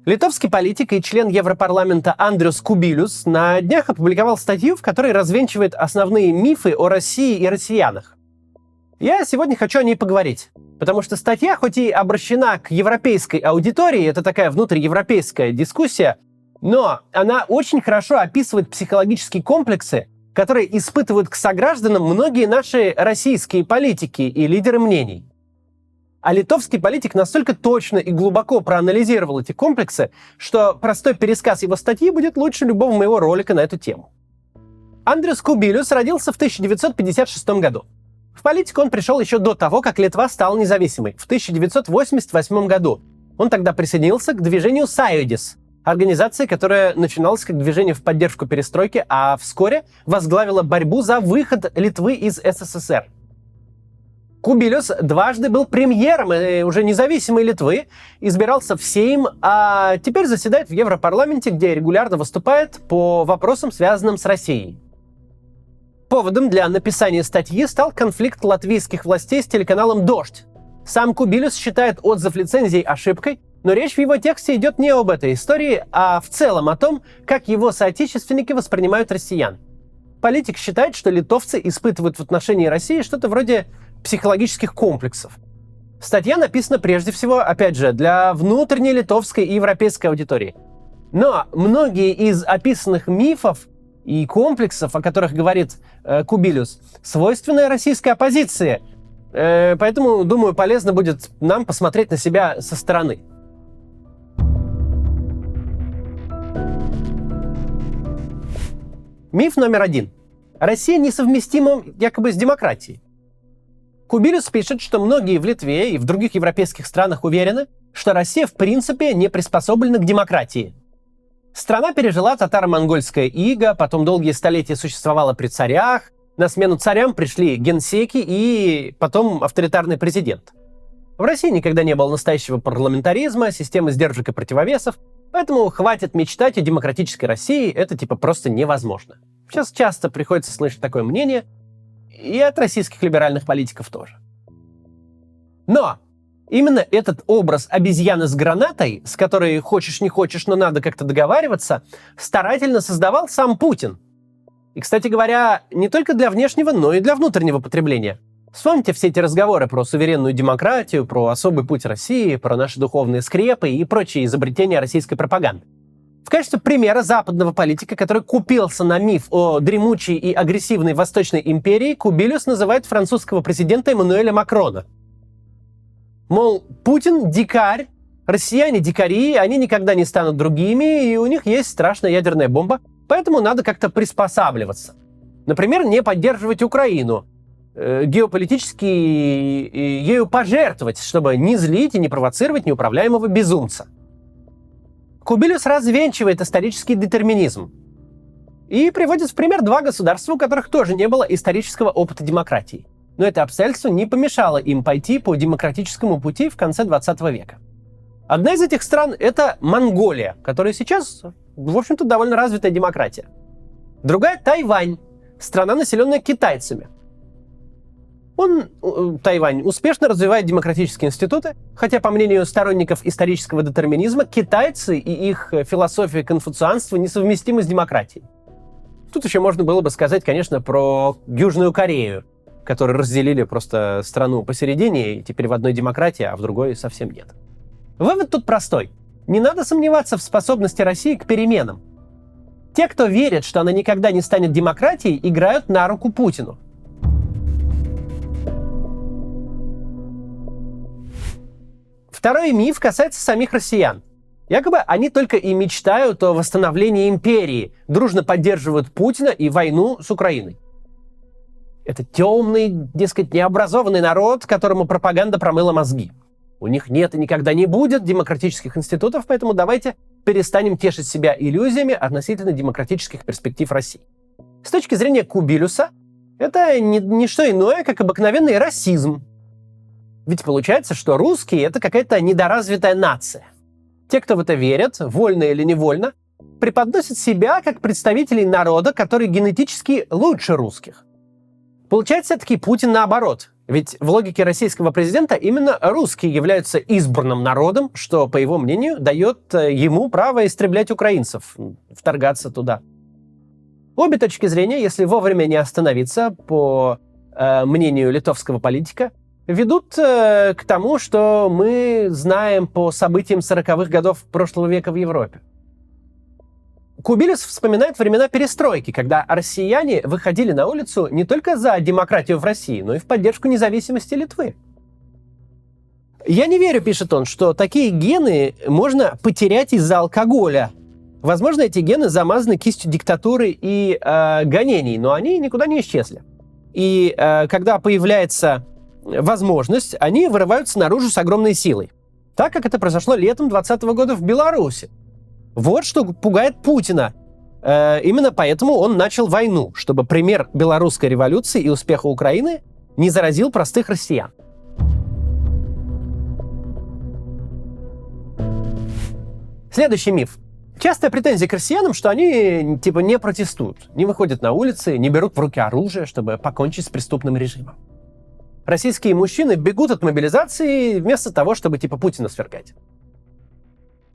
Литовский политик и член Европарламента Андрюс Кубилюс на днях опубликовал статью, в которой развенчивает основные мифы о России и россиянах. Я сегодня хочу о ней поговорить, потому что статья, хоть и обращена к европейской аудитории, это такая внутриевропейская дискуссия, но она очень хорошо описывает психологические комплексы, которые испытывают к согражданам многие наши российские политики и лидеры мнений. А литовский политик настолько точно и глубоко проанализировал эти комплексы, что простой пересказ его статьи будет лучше любого моего ролика на эту тему. Андрюс Кубилюс родился в 1956 году. В политику он пришел еще до того, как Литва стала независимой, в 1988 году. Он тогда присоединился к движению Sąjūdis, организации, которая начиналась как движение в поддержку перестройки, а вскоре возглавила борьбу за выход Литвы из СССР. Кубилюс дважды был премьером уже независимой Литвы, избирался в Сейм, а теперь заседает в Европарламенте, где регулярно выступает по вопросам, связанным с Россией. Поводом для написания статьи стал конфликт латвийских властей с телеканалом «Дождь». Сам Кубилюс считает отзыв лицензии ошибкой, но речь в его тексте идет не об этой истории, а в целом о том, как его соотечественники воспринимают россиян. Политик считает, что литовцы испытывают в отношении России что-то вроде психологических комплексов. Статья написана прежде всего, опять же, для внутренней литовской и европейской аудитории. Но многие из описанных мифов и комплексов, о которых говорит Кубилюс, свойственны российской оппозиции. Поэтому, думаю, полезно будет нам посмотреть на себя со стороны. Миф номер 1. Россия несовместима якобы с демократией. Кубилюс пишет, что многие в Литве и в других европейских странах уверены, что Россия в принципе не приспособлена к демократии. Страна пережила татаро-монгольское иго, потом долгие столетия существовала при царях, на смену царям пришли генсеки и потом авторитарный президент. В России никогда не было настоящего парламентаризма, системы сдержек и противовесов, поэтому хватит мечтать о демократической России, это типа просто невозможно. Сейчас часто приходится слышать такое мнение, и от российских либеральных политиков тоже. Но именно этот образ обезьяны с гранатой, с которой хочешь не хочешь, но надо как-то договариваться, старательно создавал сам Путин. И, кстати говоря, не только для внешнего, но и для внутреннего потребления. Вспомните все эти разговоры про суверенную демократию, про особый путь России, про наши духовные скрепы и прочие изобретения российской пропаганды. В качестве примера западного политика, который купился на миф о дремучей и агрессивной Восточной империи, Кубилюс называет французского президента Эммануэля Макрона. Мол, Путин дикарь, россияне дикари, они никогда не станут другими, и у них есть страшная ядерная бомба, поэтому надо как-то приспосабливаться. Например, не поддерживать Украину, геополитически ею пожертвовать, чтобы не злить и не провоцировать неуправляемого безумца. Кубилюс развенчивает исторический детерминизм и приводит в пример два государства, у которых тоже не было исторического опыта демократии. Но это обстоятельство не помешало им пойти по демократическому пути в конце 20 века. Одна из этих стран — это Монголия, которая сейчас, в общем-то, довольно развитая демократия. Другая — Тайвань, страна, населенная китайцами. Тайвань, успешно развивает демократические институты, хотя, по мнению сторонников исторического детерминизма, китайцы и их философия конфуцианства несовместимы с демократией. Тут еще можно было бы сказать, конечно, про Южную Корею, которую разделили просто страну посередине, и теперь в одной демократии, а в другой совсем нет. Вывод тут простой. Не надо сомневаться в способности России к переменам. Те, кто верит, что она никогда не станет демократией, играют на руку Путину. Второй миф касается самих россиян. Якобы они только и мечтают о восстановлении империи, дружно поддерживают Путина и войну с Украиной. Это темный, дескать, необразованный народ, которому пропаганда промыла мозги. У них нет и никогда не будет демократических институтов, поэтому давайте перестанем тешить себя иллюзиями относительно демократических перспектив России. С точки зрения Кубилюса, это не что иное, как обыкновенный расизм. Ведь получается, что русские — это какая-то недоразвитая нация. Те, кто в это верят, вольно или невольно, преподносят себя как представителей народа, который генетически лучше русских. Получается, все-таки Путин наоборот. Ведь в логике российского президента именно русские являются избранным народом, что, по его мнению, дает ему право истреблять украинцев, вторгаться туда. Обе точки зрения, если вовремя не остановиться, по мнению литовского политика, ведут к тому, что мы знаем по событиям 40-х годов прошлого века в Европе. Кубилюс вспоминает времена перестройки, когда россияне выходили на улицу не только за демократию в России, но и в поддержку независимости Литвы. «Я не верю, — пишет он, — что такие гены можно потерять из-за алкоголя. Возможно, эти гены замазаны кистью диктатуры и гонений, но они никуда не исчезли. И когда появляется возможность, они вырываются наружу с огромной силой. Так, как это произошло летом 2020 года в Беларуси. Вот что пугает Путина. Именно поэтому он начал войну, чтобы пример белорусской революции и успеха Украины не заразил простых россиян. Следующий миф. Частая претензия к россиянам, что они не протестуют, не выходят на улицы, не берут в руки оружие, чтобы покончить с преступным режимом. Российские мужчины бегут от мобилизации вместо того, чтобы Путина свергать.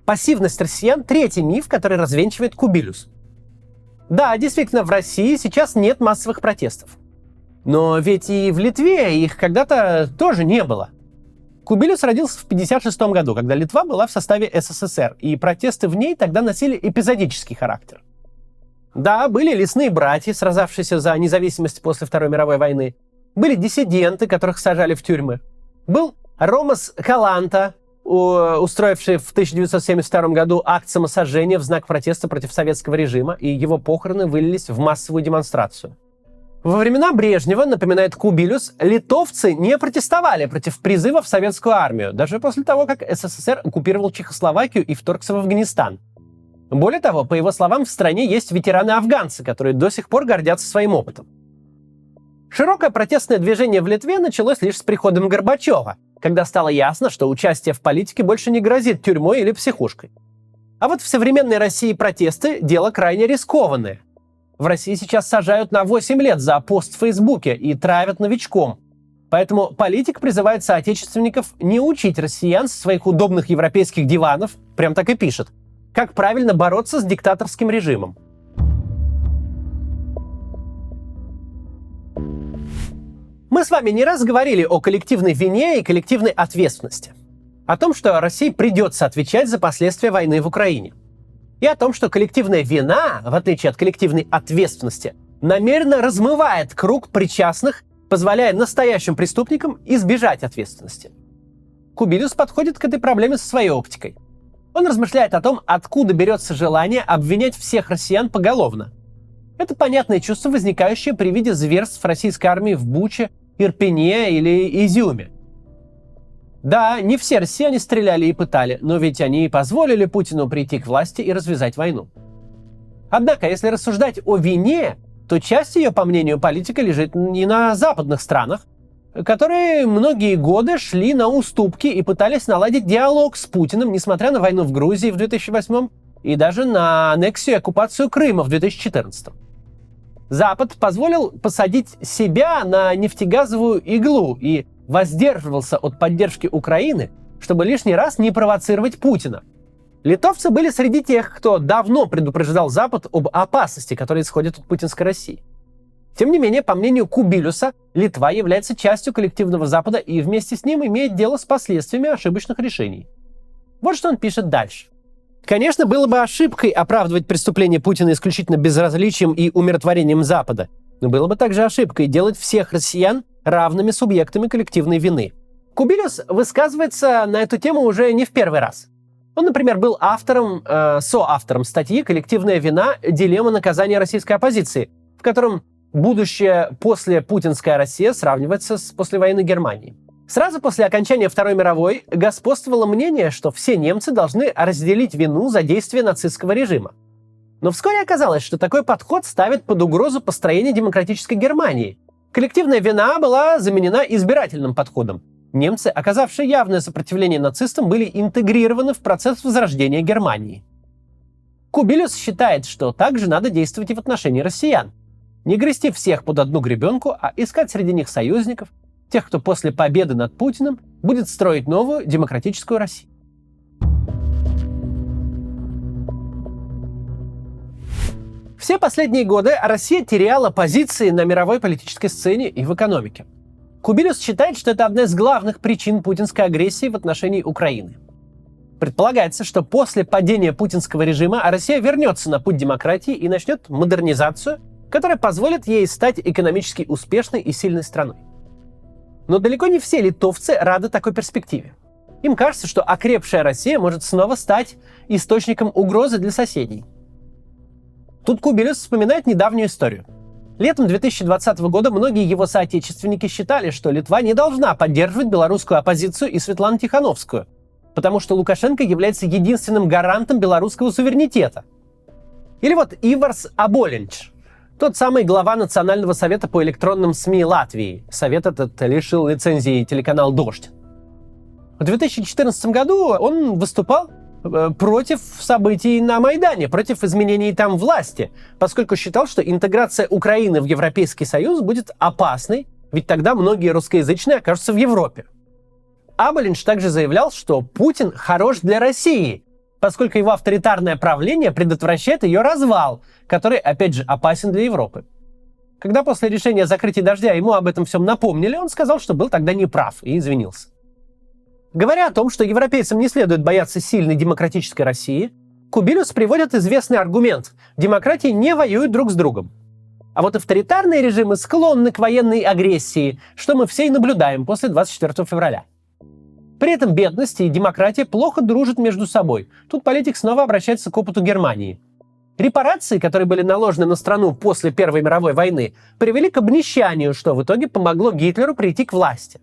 Пассивность россиян – третий миф, который развенчивает Кубилюс. Да, действительно, в России сейчас нет массовых протестов. Но ведь и в Литве их когда-то тоже не было. Кубилюс родился в 1956 году, когда Литва была в составе СССР, и протесты в ней тогда носили эпизодический характер. Да, были лесные братья, сражавшиеся за независимость после Второй мировой войны. Были диссиденты, которых сажали в тюрьмы. Был Ромас Каланта, устроивший в 1972 году акт самосожжения в знак протеста против советского режима, и его похороны вылились в массовую демонстрацию. Во времена Брежнева, напоминает Кубилюс, литовцы не протестовали против призыва в советскую армию, даже после того, как СССР оккупировал Чехословакию и вторгся в Афганистан. Более того, по его словам, в стране есть ветераны-афганцы, которые до сих пор гордятся своим опытом. Широкое протестное движение в Литве началось лишь с приходом Горбачева, когда стало ясно, что участие в политике больше не грозит тюрьмой или психушкой. А вот в современной России протесты – дело крайне рискованное. В России сейчас сажают на 8 лет за пост в Фейсбуке и травят новичком. Поэтому политик призывает соотечественников не учить россиян со своих удобных европейских диванов, прям так и пишет, как правильно бороться с диктаторским режимом. Мы с вами не раз говорили о коллективной вине и коллективной ответственности. О том, что России придется отвечать за последствия войны в Украине. И о том, что коллективная вина, в отличие от коллективной ответственности, намеренно размывает круг причастных, позволяя настоящим преступникам избежать ответственности. Кубилюс подходит к этой проблеме со своей оптикой. Он размышляет о том, откуда берется желание обвинять всех россиян поголовно. Это понятное чувство, возникающее при виде зверств российской армии в Буче, Ирпене или Изюме. Да, не все россияне стреляли и пытали, но ведь они позволили Путину прийти к власти и развязать войну. Однако, если рассуждать о вине, то часть ее, по мнению политика, лежит не на западных странах, которые многие годы шли на уступки и пытались наладить диалог с Путиным, несмотря на войну в Грузии в 2008 и даже на аннексию и оккупацию Крыма в 2014. Запад позволил посадить себя на нефтегазовую иглу и воздерживался от поддержки Украины, чтобы лишний раз не провоцировать Путина. Литовцы были среди тех, кто давно предупреждал Запад об опасности, которая исходит от путинской России. Тем не менее, по мнению Кубилюса, Литва является частью коллективного Запада и вместе с ним имеет дело с последствиями ошибочных решений. Вот что он пишет дальше. Конечно, было бы ошибкой оправдывать преступления Путина исключительно безразличием и умиротворением Запада, но было бы также ошибкой делать всех россиян равными субъектами коллективной вины. Кубилюс высказывается на эту тему уже не в первый раз. Он, например, был соавтором статьи «Коллективная вина. Дилемма наказания российской оппозиции», в котором будущее после путинская Россия сравнивается с послевоенной Германией. Сразу после окончания Второй мировой господствовало мнение, что все немцы должны разделить вину за действия нацистского режима. Но вскоре оказалось, что такой подход ставит под угрозу построение демократической Германии. Коллективная вина была заменена избирательным подходом. Немцы, оказавшие явное сопротивление нацистам, были интегрированы в процесс возрождения Германии. Кубилюс считает, что также надо действовать и в отношении россиян. Не грести всех под одну гребенку, а искать среди них союзников, тех, кто после победы над Путиным будет строить новую демократическую Россию. Все последние годы Россия теряла позиции на мировой политической сцене и в экономике. Кубилюс считает, что это одна из главных причин путинской агрессии в отношении Украины. Предполагается, что после падения путинского режима Россия вернется на путь демократии и начнет модернизацию, которая позволит ей стать экономически успешной и сильной страной. Но далеко не все литовцы рады такой перспективе. Им кажется, что окрепшая Россия может снова стать источником угрозы для соседей. Тут Кубилюс вспоминает недавнюю историю. Летом 2020 года многие его соотечественники считали, что Литва не должна поддерживать белорусскую оппозицию и Светлану Тихановскую, потому что Лукашенко является единственным гарантом белорусского суверенитета. Или вот Иварс Аболинч, тот самый глава Национального совета по электронным СМИ Латвии. Совет этот лишил лицензии телеканал «Дождь». В 2014 году он выступал против событий на Майдане, против изменений там власти, поскольку считал, что интеграция Украины в Европейский Союз будет опасной, ведь тогда многие русскоязычные окажутся в Европе. Аболинч также заявлял, что Путин хорош для России, поскольку его авторитарное правление предотвращает ее развал, который, опять же, опасен для Европы. Когда после решения о закрытии «Дождя» ему об этом всем напомнили, он сказал, что был тогда неправ и извинился. Говоря о том, что европейцам не следует бояться сильной демократической России, Кубилюс приводит известный аргумент: демократии не воюют друг с другом. А вот авторитарные режимы склонны к военной агрессии, что мы все и наблюдаем после 24 февраля. При этом бедность и демократия плохо дружат между собой. Тут политик снова обращается к опыту Германии. Репарации, которые были наложены на страну после Первой мировой войны, привели к обнищанию, что в итоге помогло Гитлеру прийти к власти.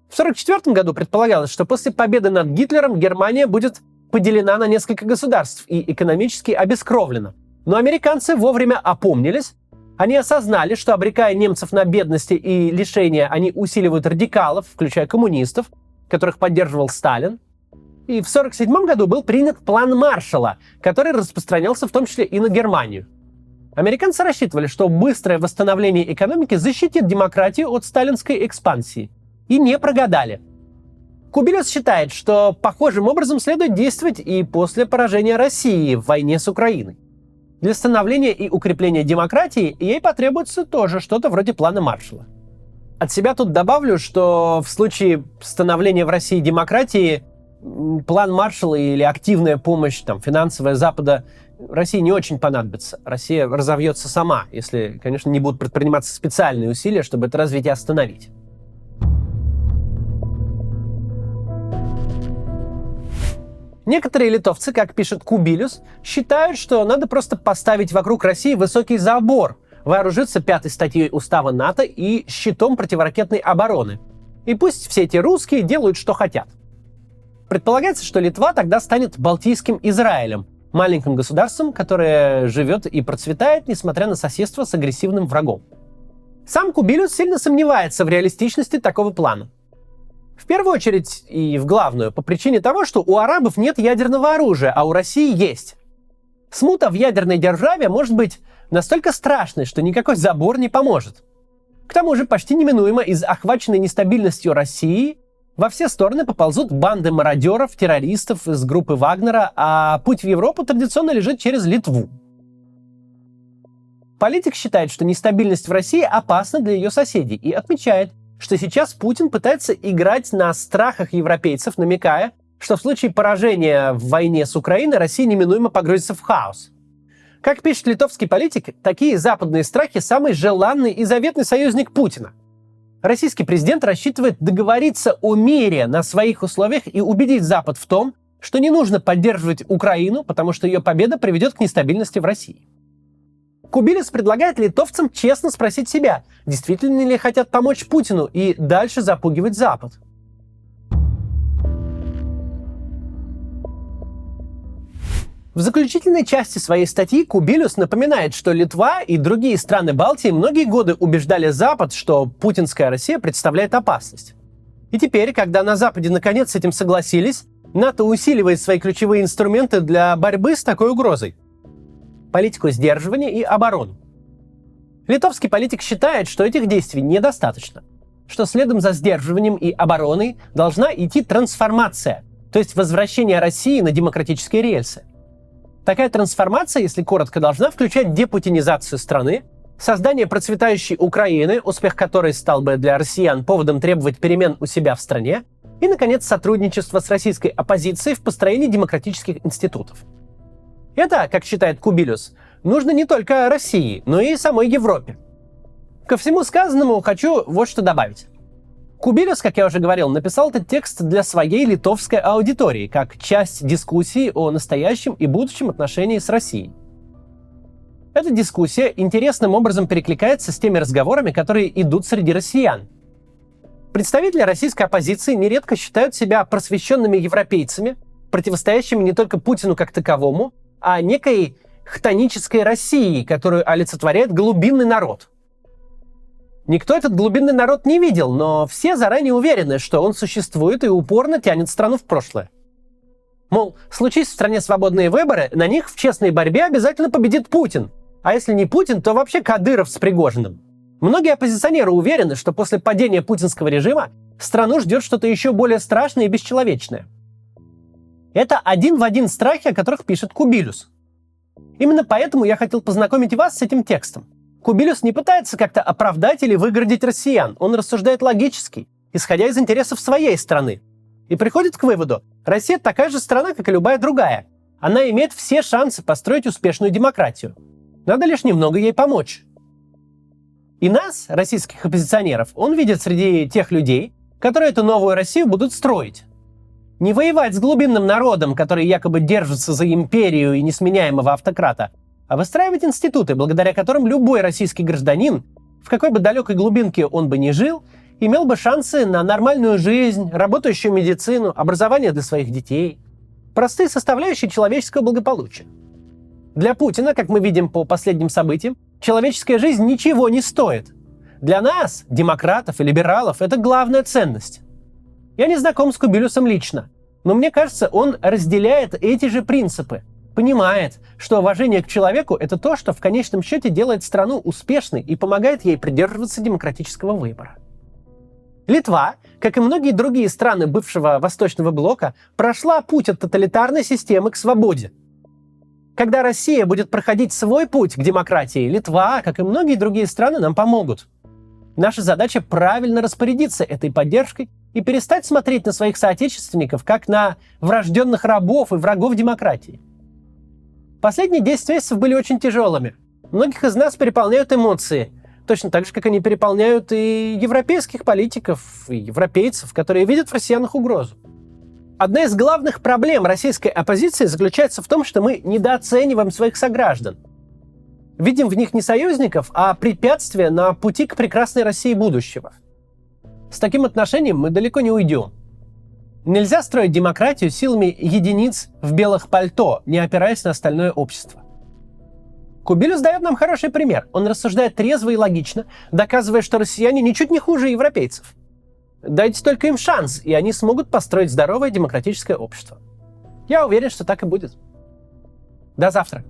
В 1944 году предполагалось, что после победы над Гитлером Германия будет поделена на несколько государств и экономически обескровлена. Но американцы вовремя опомнились. Они осознали, что, обрекая немцев на бедности и лишения, они усиливают радикалов, включая коммунистов, которых поддерживал Сталин. И в 1947 году был принят план Маршалла, который распространялся в том числе и на Германию. Американцы рассчитывали, что быстрое восстановление экономики защитит демократию от сталинской экспансии. И не прогадали. Кубилюс считает, что похожим образом следует действовать и после поражения России в войне с Украиной. Для становления и укрепления демократии ей потребуется тоже что-то вроде плана Маршалла. От себя тут добавлю, что в случае становления в России демократии план Маршалла или активная помощь, финансовая Запада России не очень понадобится. Россия разовьется сама, если, конечно, не будут предприниматься специальные усилия, чтобы это развитие остановить. Некоторые литовцы, как пишет Кубилюс, считают, что надо просто поставить вокруг России высокий забор, вооружиться 5-й статьей Устава НАТО и щитом противоракетной обороны. И пусть все эти русские делают, что хотят. Предполагается, что Литва тогда станет Балтийским Израилем, маленьким государством, которое живет и процветает, несмотря на соседство с агрессивным врагом. Сам Кубилюс сильно сомневается в реалистичности такого плана. В первую очередь и в главную, по причине того, что у арабов нет ядерного оружия, а у России есть. Смута в ядерной державе может быть настолько страшной, что никакой забор не поможет. К тому же почти неминуемо из охваченной нестабильностью России во все стороны поползут банды мародеров, террористов из группы Вагнера, а путь в Европу традиционно лежит через Литву. Политик считает, что нестабильность в России опасна для ее соседей и отмечает, что сейчас Путин пытается играть на страхах европейцев, намекая, что в случае поражения в войне с Украиной Россия неминуемо погрузится в хаос. Как пишет литовский политик, такие западные страхи – самый желанный и заветный союзник Путина. Российский президент рассчитывает договориться о мире на своих условиях и убедить Запад в том, что не нужно поддерживать Украину, потому что ее победа приведет к нестабильности в России. Кубилюс предлагает литовцам честно спросить себя, действительно ли хотят помочь Путину и дальше запугивать Запад. В заключительной части своей статьи Кубилюс напоминает, что Литва и другие страны Балтии многие годы убеждали Запад, что путинская Россия представляет опасность. И теперь, когда на Западе наконец с этим согласились, НАТО усиливает свои ключевые инструменты для борьбы с такой угрозой. Политику сдерживания и оборону. Литовский политик считает, что этих действий недостаточно, что следом за сдерживанием и обороной должна идти трансформация, то есть возвращение России на демократические рельсы. Такая трансформация, если коротко, должна включать депутинизацию страны, создание процветающей Украины, успех которой стал бы для россиян поводом требовать перемен у себя в стране, и, наконец, сотрудничество с российской оппозицией в построении демократических институтов. Это, как считает Кубилюс, нужно не только России, но и самой Европе. Ко всему сказанному хочу вот что добавить. Кубилюс, как я уже говорил, написал этот текст для своей литовской аудитории, как часть дискуссии о настоящем и будущем отношении с Россией. Эта дискуссия интересным образом перекликается с теми разговорами, которые идут среди россиян. Представители российской оппозиции нередко считают себя просвещенными европейцами, противостоящими не только Путину как таковому, а некой хтонической России, которую олицетворяет глубинный народ. Никто этот глубинный народ не видел, но все заранее уверены, что он существует и упорно тянет страну в прошлое. Мол, случись в стране свободные выборы, на них в честной борьбе обязательно победит Путин. А если не Путин, то вообще Кадыров с Пригожиным. Многие оппозиционеры уверены, что после падения путинского режима страну ждет что-то еще более страшное и бесчеловечное. Это один в один страхи, о которых пишет Кубилюс. Именно поэтому я хотел познакомить вас с этим текстом. Кубилюс не пытается как-то оправдать или выгородить россиян. Он рассуждает логически, исходя из интересов своей страны. И приходит к выводу: Россия такая же страна, как и любая другая. Она имеет все шансы построить успешную демократию. Надо лишь немного ей помочь. И нас, российских оппозиционеров, он видит среди тех людей, которые эту новую Россию будут строить. Не воевать с глубинным народом, который якобы держится за империю и несменяемого автократа, а выстраивать институты, благодаря которым любой российский гражданин, в какой бы далекой глубинке он бы ни жил, имел бы шансы на нормальную жизнь, работающую медицину, образование для своих детей. Простые составляющие человеческого благополучия. Для Путина, как мы видим по последним событиям, человеческая жизнь ничего не стоит. Для нас, демократов и либералов, это главная ценность. Я не знаком с Кубилюсом лично, но мне кажется, он разделяет эти же принципы. Понимает, что уважение к человеку – это то, что в конечном счете делает страну успешной и помогает ей придерживаться демократического выбора. Литва, как и многие другие страны бывшего Восточного блока, прошла путь от тоталитарной системы к свободе. Когда Россия будет проходить свой путь к демократии, Литва, как и многие другие страны, нам помогут. Наша задача правильно распорядиться этой поддержкой и перестать смотреть на своих соотечественников как на врожденных рабов и врагов демократии. Последние 10 месяцев были очень тяжелыми. Многих из нас переполняют эмоции, точно так же, как они переполняют и европейских политиков, и европейцев, которые видят в россиянах угрозу. Одна из главных проблем российской оппозиции заключается в том, что мы недооцениваем своих сограждан. Видим в них не союзников, а препятствия на пути к прекрасной России будущего. С таким отношением мы далеко не уйдем. Нельзя строить демократию силами единиц в белых пальто, не опираясь на остальное общество. Кубилюс дает нам хороший пример. Он рассуждает трезво и логично, доказывая, что россияне ничуть не хуже европейцев. Дайте только им шанс, и они смогут построить здоровое демократическое общество. Я уверен, что так и будет. До завтра.